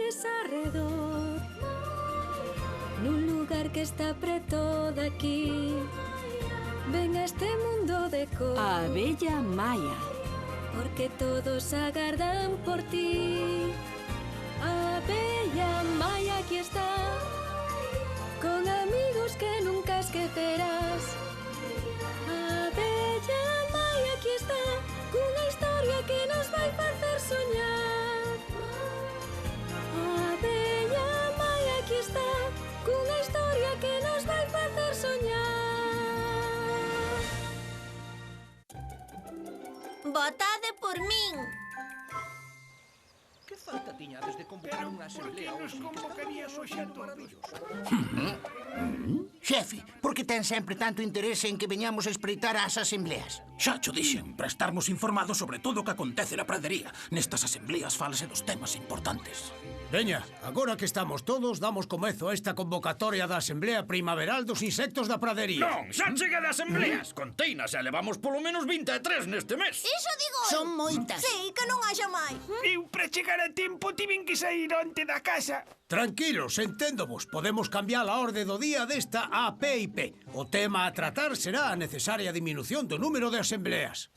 flores arredor, nun lugar que está preto daqui. Ven a este mundo de cor, A abella Maia. porque todos agardan por ti. A abella Maia aquí está, con amigos que nunca esquecerás. A abella Maia aquí está, cunha historia que nos vai facer soñar. A abella Maia aquí está, cunha historia que nos vai facer soñar. Votade por min. Que falta tiñades de convocar unha asamblea hoxe? Que estamos hoxe maravilloso. Xefe, por que ten sempre tanto interese en que veñamos a espreitar ás asambleas? Xa cho dixen, para estarmos informados sobre todo o que acontece na pradería. Nestas asambleas fálase dos temas importantes. Veña, agora que estamos todos, damos comezo a esta convocatoria da Asamblea Primaveral dos Insectos da Pradería. Non, xa chega de asambleas. Conteinas e levamos polo menos 23 neste mes. Iso digo eu. Son moitas. Sí, que non haxa máis. Eu, para chegar a tempo, tiven que sair onte da casa. Tranquilos, enténdovos, podemos cambiar a orde do día desta a P&P. O tema a tratar será a necesaria diminución do número de asambleas.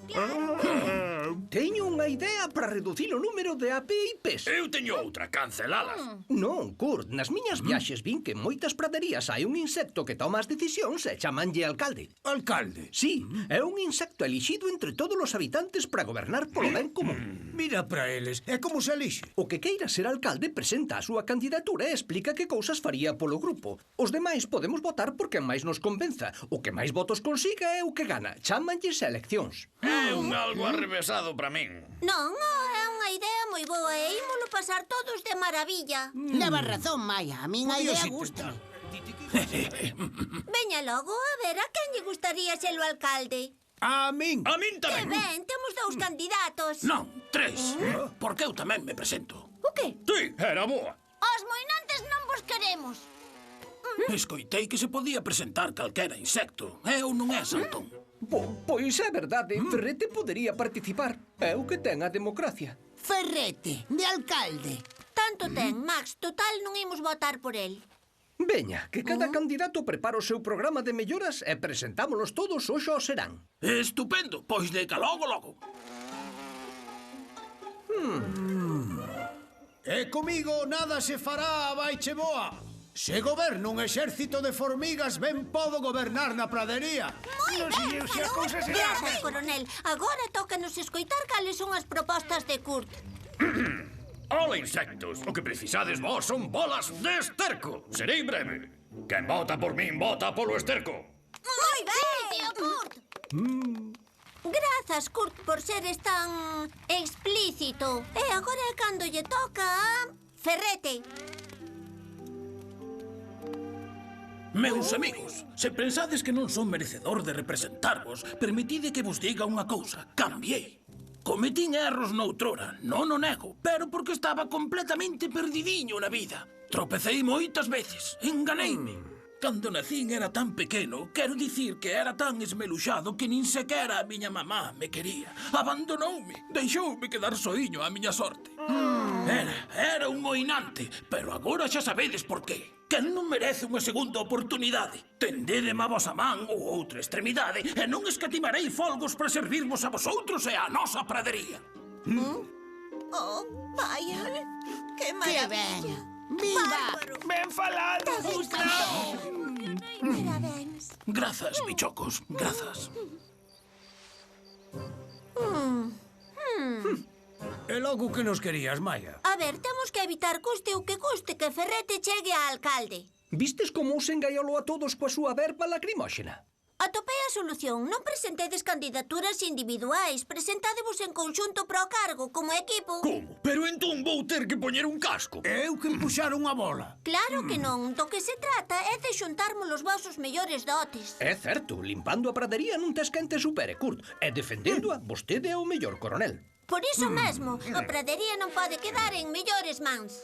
Teño unha idea para reducir o número de APIPs. Eu teño outra, cancelalas. Non, Kurt, nas miñas viaxes vin que en moitas praderías hai un insecto que toma as decisións e chamanlle alcalde. Alcalde. Sí, é un insecto elixido entre todos os habitantes para gobernar polo ben común. Mira para eles, é como se elixe. O que queira ser alcalde presenta a súa candidatura e explica que cousas faría polo grupo. Os demais podemos votar por quen máis nos convenza. O que máis votos consiga é o que gana. Chámanlles eleccións. É un algo arrevesado para min. Non, é unha idea moi boa e ímolo pasar todos de maravilla. Leva razón, Maia, a min a idea Podías gusta. Veña logo, a ver, a quen lle gustaría ser o alcalde? A min. A min Que tamén. ben, temos dous candidatos. Non, 3. Porque eu tamén me presento. O que? Sí, era boa. Os moinantes non vos queremos. Escoitei que se podía presentar calquera insecto. Eu non é Santón. Pois é verdade, Ferrete podería participar. É o que ten a democracia. Ferrete, de alcalde. Tanto ten, Max, total non imos votar por el. Veña, que cada candidato prepara o seu programa de melloras e presentámolos todos hoxe ao serán. Estupendo, pois de ca logo, logo. E comigo nada se fará abaiche boa. Se goberna un exército de formigas, ben podo gobernar na pradería. Moi ben, Grazas, coronel. Agora tócanos escoitar cales son as propostas de Kurt. Ola, insectos, o que precisades vos son bolas de esterco. Serei breve. Quen vota por min, vota polo esterco. Moi ben, tío Kurt. Grazas, Kurt, por seres tan explícito. E agora é cando lle toca a Ferrete. Meus amigos, se pensades que non son merecedor de representarvos, permitide que vos diga unha cousa. Cambiei. Cometín erros noutrora, non o nego, pero porque estaba completamente perdidiño na vida. Tropecei moitas veces, enganeime. Cando nacín era tan pequeno, quero dicir que era tan esmeluxado que nin sequera a miña mamá me quería. Abandonoume, deixoume quedar soiño á miña sorte. Era un moinante, pero agora xa sabedes por qué. Quen non merece unha segunda oportunidade. Tendedeme a vosa man ou outra extremidade e non escatimarei folgos para servirvos a vosotros e á nosa pradería. Oh, vaya, que Que maravilla. ben. Viva! Ben falado! Parabéns. Grazas, bichocos, grazas. E logo que nos querías, Maia? A ver, temos que evitar custe o que custe que Ferrete chegue a alcalde. Vistes como os engaiolou a todos coa súa verba lacrimóxena? Atopei a solución. Non presentedes candidaturas individuais. Presentádevos en conxunto para o cargo, como equipo. Como? Pero entón vou ter que poñer un casco. Eu que empuxar unha bola. Claro que non. Do que se trata é de xuntarmos os vosos mellores dotes. É certo, limpando a pradería non tes quen te supere, Kurt. E defendéndoa, vostede é o mellor coronel. Por iso mesmo, a pradería non pode quedar en mellores mans.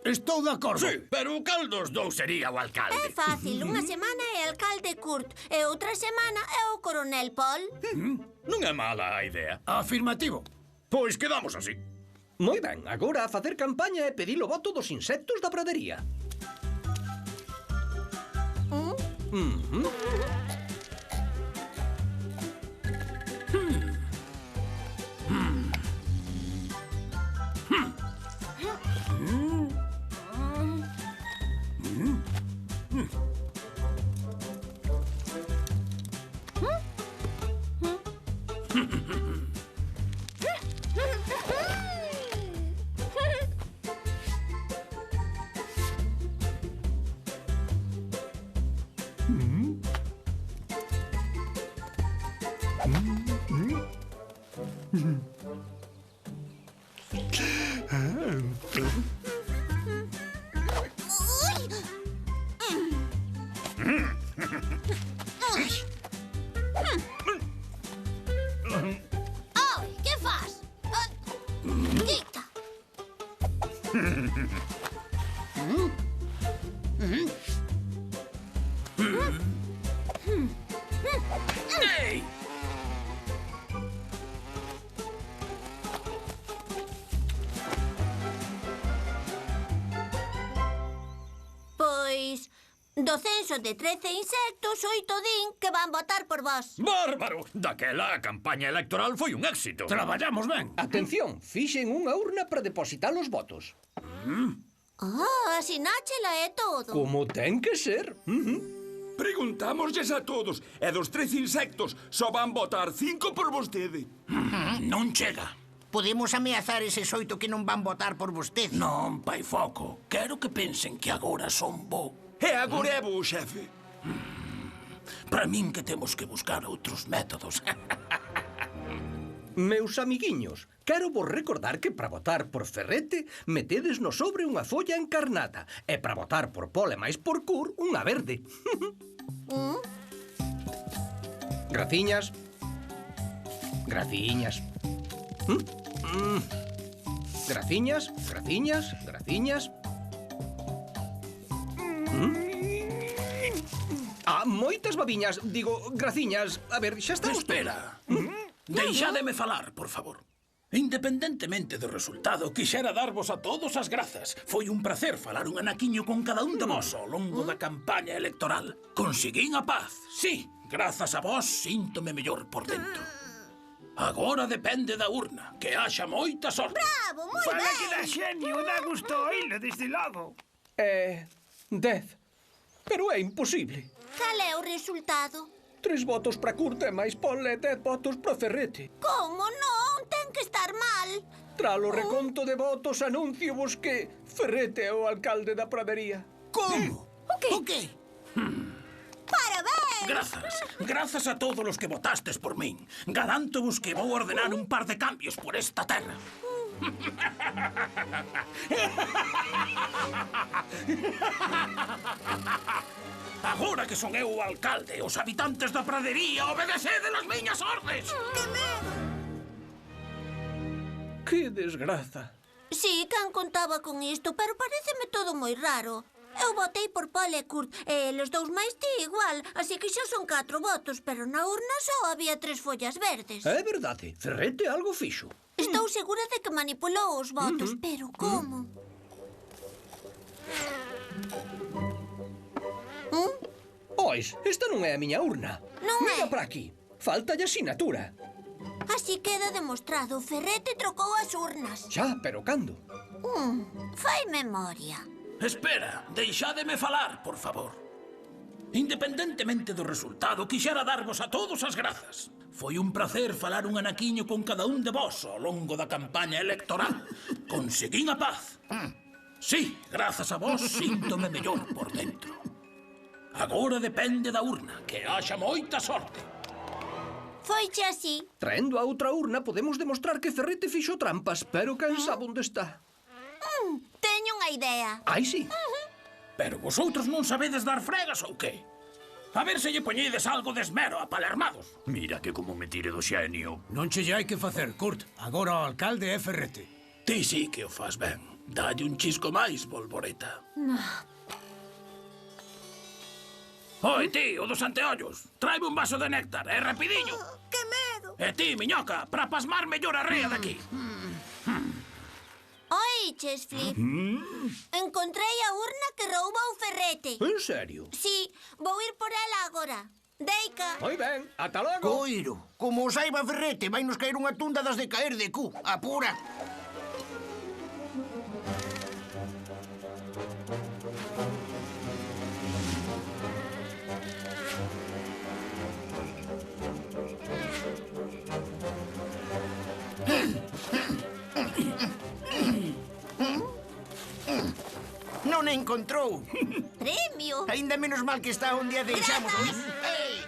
Estou de acordo. Sí, pero cal dos dous sería o É alcalde? fácil. Unha semana é alcalde Kurt e outra semana é o coronel Paul. Non é mala a idea. Afirmativo. Pois quedamos así. Moi ben, agora a facer campaña e pedir o voto dos insectos da pradería. Ai, que fas? Quita. Ei! Pois, do censo de 13 insectos, 8 din que van votar por vos. Bárbaro! Daquela a campaña electoral foi un éxito. Traballamos ben. Atención, fixen unha urna para depositar os votos. Asináchela é todo. Como ten que ser. Preguntámoslles a todos, e dos 13 insectos só van votar 5 por vostede. Non chega. Podemos ameazar eses 8 que non van votar por vostede. Non, pai foco. Quero que pensen que agora son bo. E agora é bo, xefe. Para min que temos que buscar outros métodos. Meus amiguiños, quero vos recordar que para votar por Ferrete metedes no sobre unha folla encarnada e para votar por Pole máis por Cur unha verde. Graciñas. Graciñas. Graciñas, graciñas, graciñas. Moitas babiñas, digo, graciñas. A ver, xa estamos... Espera. Deixádeme falar, por favor. Independentemente do resultado, quixera darvos a todos as grazas. Foi un placer falar un anaquiño con cada un de vos ao longo da campaña electoral. Conseguín a paz, sí. Grazas a vos, síntome mellor por dentro. Agora depende da urna. Que haxa moita sorte. Bravo, moi Fala ben. que dá xenio, dá gusto oílo, desde logo. 10. Pero é imposible. Cal é o resultado? 3 votos para Curta e máis Pole e 10 votos para Ferrete. Como non? Ten que estar mal. Tras o reconto de votos, anuncio vos que Ferrete é o alcalde da pradería. Como? O que? Parabéns. Grazas a todos os que votastes por min. Garanto-vos que vou ordenar un par de cambios por esta terra. Agora que son eu o alcalde, os habitantes da pradería obedeceden as miñas ordes. Que desgraza. Sí, can contaba con isto, pero pareceme todo moi raro. Eu votei por Pole e Kurt, e los dous máis ti igual, así que xa son 4 votos, pero na urna só había 3 follas verdes. É verdade, Ferrete algo fixo. Estou segura de que manipulou os votos, pero como? Ois, esta non é a miña urna. Non Mira é. para aquí. Faltalle asinatura. Así queda demostrado, Ferrete trocou as urnas. Xa, pero cando? Fai memoria. Espera, deixádeme falar, por favor. Independentemente do resultado, quixera darvos a todos as grazas. Foi un placer falar un anaquiño con cada un de vos ao longo da campaña electoral. Conseguín a paz. Sí, grazas a vos, síntome mellor por dentro. Agora depende da urna, que haxa moita sorte. Foiche así. Traendo a outra urna podemos demostrar que Ferrete fixo trampas, pero quen sabe onde está. Teño unha idea. Ai, sí. Pero vosotros non sabedes dar fregas ou que? A ver se lle poñedes algo de esmero a palermados. Mira que como me tire do xenio. Non che lle hai que facer, Kurt. Agora o alcalde é Ferrete. Ti sí que o faz ben. Dalle un chisco máis, Volvoreta. Oi, ti, o dos anteollos. Traime un vaso de néctar, é rapidinho. Que medo. E ti, miñoca, para pasmar mellor a rea daqui. viches, Flip? Encontrei a urna que roubou Ferrete. En serio? Sí, vou ir por ela agora. Deica. Moi ben, ata logo. Coiro, como o saiba Ferrete, vai nos caer unha tunda das de caer de cu. Apura. Non a encontrou. Premio. Ainda menos mal que está onde a deixamos. Grazas. Ei!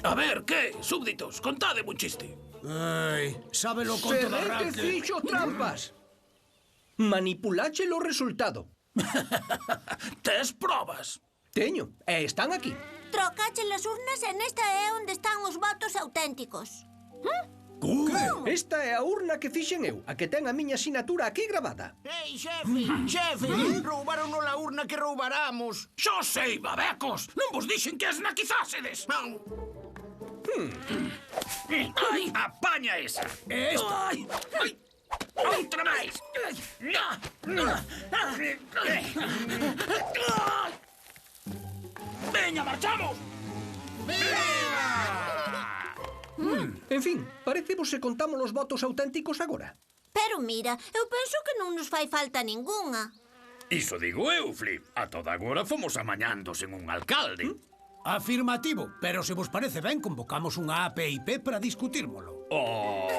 A ver, que? Súbditos, contade un chiste. Ai, sábelo conto da Ferrete raque. fixo trampas. Manipulache o resultado. Tes probas? Teño, e están aquí. Trocache as urnas e nesta é onde están os votos auténticos. Esta é a urna que fixen eu, a que ten a miña sinatura aquí gravada. Ei, xefe, xefe, roubaron a urna que roubaramos. Xo sei, babecos! Non vos dixen que as naquizásedes! Non. Ai, apaña esa. Esta! Ai, ai, outra máis! Veña, marchamos! En fin, parecemos se contamos os votos auténticos agora. Pero mira, eu penso que non nos fai falta ningunha. Iso digo eu, Flip. A toda agora fomos amañando sen un alcalde. Afirmativo, pero se vos parece ben, convocamos unha APIP para discutírmolo. Oh!